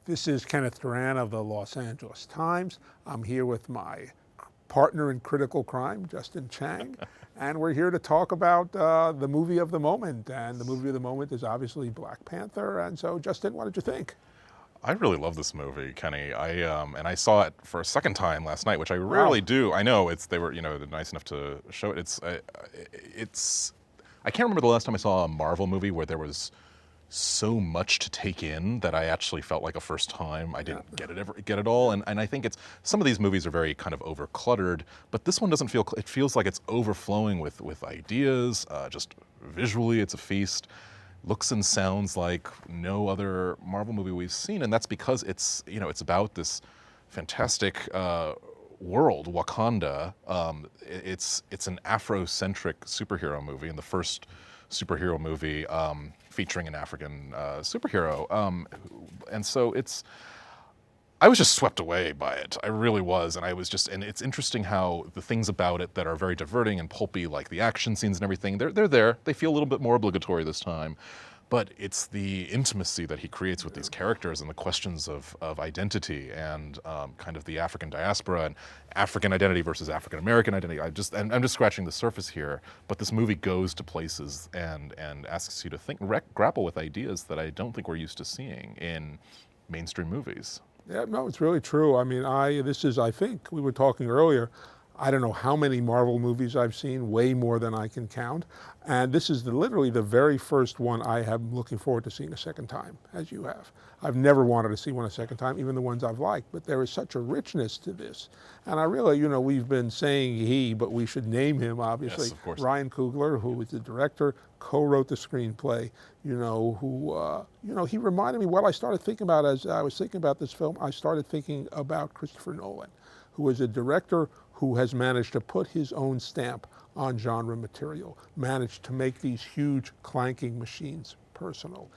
This is Kenneth Turan of the Los Angeles Times. I'm here with my partner in critical crime, Justin Chang, and we're here to talk about the movie of the moment. And the movie of the moment is obviously Black Panther. And so, Justin, what did you think? I really love this movie, Kenny. I saw it for a second time last night, which I rarely Wow. do. I know they were they're nice enough to show it. I can't remember the last time I saw a Marvel movie where there was so much to take in that I actually felt like a first time. I didn't get it all, and I think it's some of these movies are very kind of over cluttered, but this one doesn't feel. It feels like it's overflowing with ideas. Just visually, it's a feast. Looks and sounds like no other Marvel movie we've seen, and that's because it's about this fantastic world, Wakanda. It's an Afrocentric superhero movie, and the first superhero movie featuring an African superhero, and so I was just swept away by it. I really was, and it's interesting how the things about it that are very diverting and pulpy, like the action scenes and everything, they're there. They feel a little bit more obligatory this time, but it's the intimacy that he creates with these characters and the questions of identity and kind of the African diaspora and African identity versus African American identity. I'm just scratching the surface here, but this movie goes to places and asks you to think, grapple with ideas that I don't think we're used to seeing in mainstream movies. Yeah, no, it's really true. I mean, I think we were talking earlier, I don't know how many Marvel movies I've seen, way more than I can count. And this is literally the very first one I am looking forward to seeing a second time, as you have. I've never wanted to see one a second time, even the ones I've liked, but there is such a richness to this. And I really, we've been saying he, but we should name him, obviously. Yes, of course. Ryan Coogler, who is the director, co-wrote the screenplay, he reminded me what I started thinking about as I was thinking about this film. I started thinking about Christopher Nolan, who is a director who has managed to put his own stamp on genre material, managed to make these huge clanking machines personal.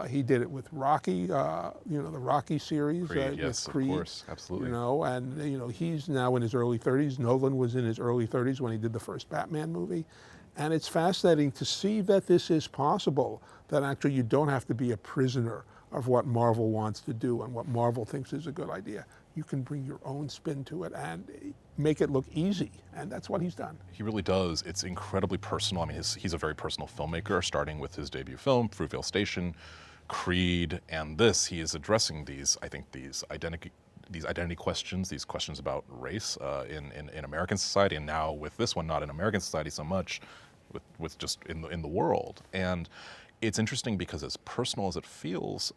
He did it with Rocky, the Rocky series. Creed, yes, with Creed, of course, absolutely. He's now in his early 30s. Nolan was in his early 30s when he did the first Batman movie. And it's fascinating to see that this is possible, that actually you don't have to be a prisoner of what Marvel wants to do and what Marvel thinks is a good idea. You can bring your own spin to it and make it look easy, and that's what he's done. He really does. It's incredibly personal. I mean, he's a very personal filmmaker, starting with his debut film, Fruitvale Station, Creed, and this. He is addressing these identity questions, these questions about race in American society, and now with this one, not in American society so much, with just in the world. And it's interesting because as personal as it feels,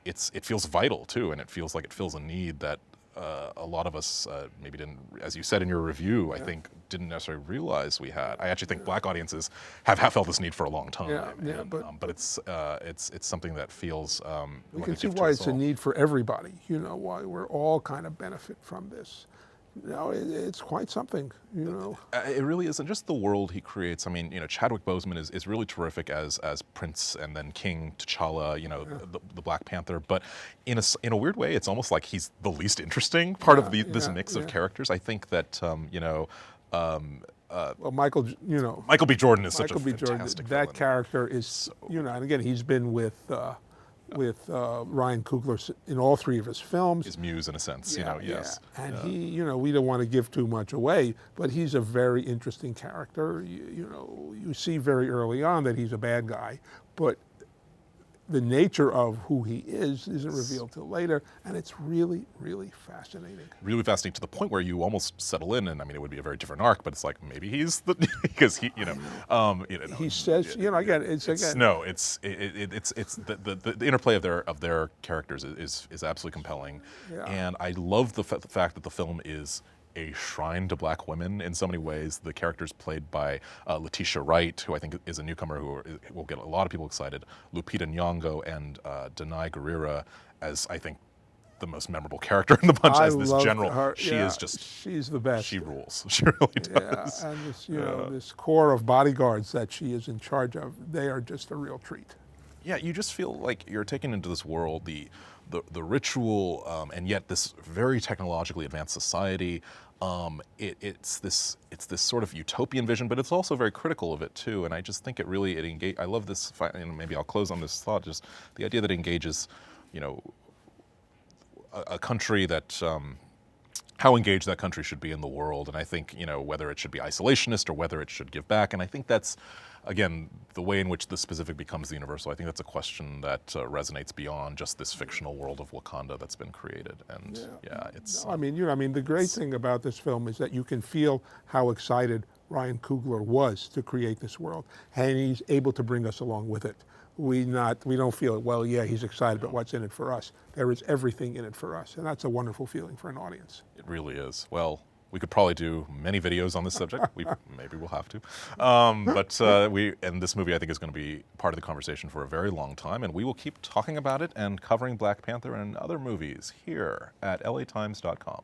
it feels vital too, and it feels like it fills a need that a lot of us maybe didn't, as you said in your review, I think didn't necessarily realize we had. I actually think Black audiences have felt this need for a long time. But it's something that feels. You like can a see gift to why us it's a all. need for everybody. Why we're all kind of benefit from this. It's quite something. It really isn't just the world he creates. I mean, Chadwick Boseman is really terrific as Prince and then King T'Challa, the Black Panther. But in a weird way, it's almost like he's the least interesting part of this mix of characters. I think that Well, Michael Michael B. Jordan is such a B. Jordan, fantastic that villain. character is, and again, he's been with Ryan Coogler in all three of his films. His muse, in a sense, yes. And he, we don't want to give too much away, but he's a very interesting character. You see very early on that he's a bad guy, but the nature of who he isn't revealed till later, and it's really, really fascinating. Really fascinating to the point where you almost settle in, and I mean, it would be a very different arc, but it's like maybe he's the because he, He says, again, it's the interplay of their characters is absolutely compelling, and I love the fact that the film is a shrine to Black women in so many ways. The characters played by Letitia Wright, who I think is a newcomer who will get a lot of people excited, Lupita Nyong'o, and Danai Gurira as, I think, the most memorable character in the bunch as this general. Her. She's the best. She rules. She really does. And this, this core of bodyguards that she is in charge of, they are just a real treat. Yeah, you just feel like you're taken into this world, the ritual, and yet this very technologically advanced society. It's this sort of utopian vision, but it's also very critical of it too. And I just think I love this. Maybe I'll close on this thought. Just the idea that it engages, a country that how engaged that country should be in the world, and I think whether it should be isolationist or whether it should give back, and I think that's again the way in which the specific becomes the universal. I think that's a question that resonates beyond just this fictional world of Wakanda that's been created, and it's. I mean, the great thing about this film is that you can feel how excited Ryan Coogler was to create this world, and he's able to bring us along with it. We don't feel, well, yeah, he's excited, but what's in it for us? There is everything in it for us, and that's a wonderful feeling for an audience. It really is. Well, we could probably do many videos on this subject. Maybe we'll have to. And this movie I think is going to be part of the conversation for a very long time, and we will keep talking about it and covering Black Panther and other movies here at latimes.com.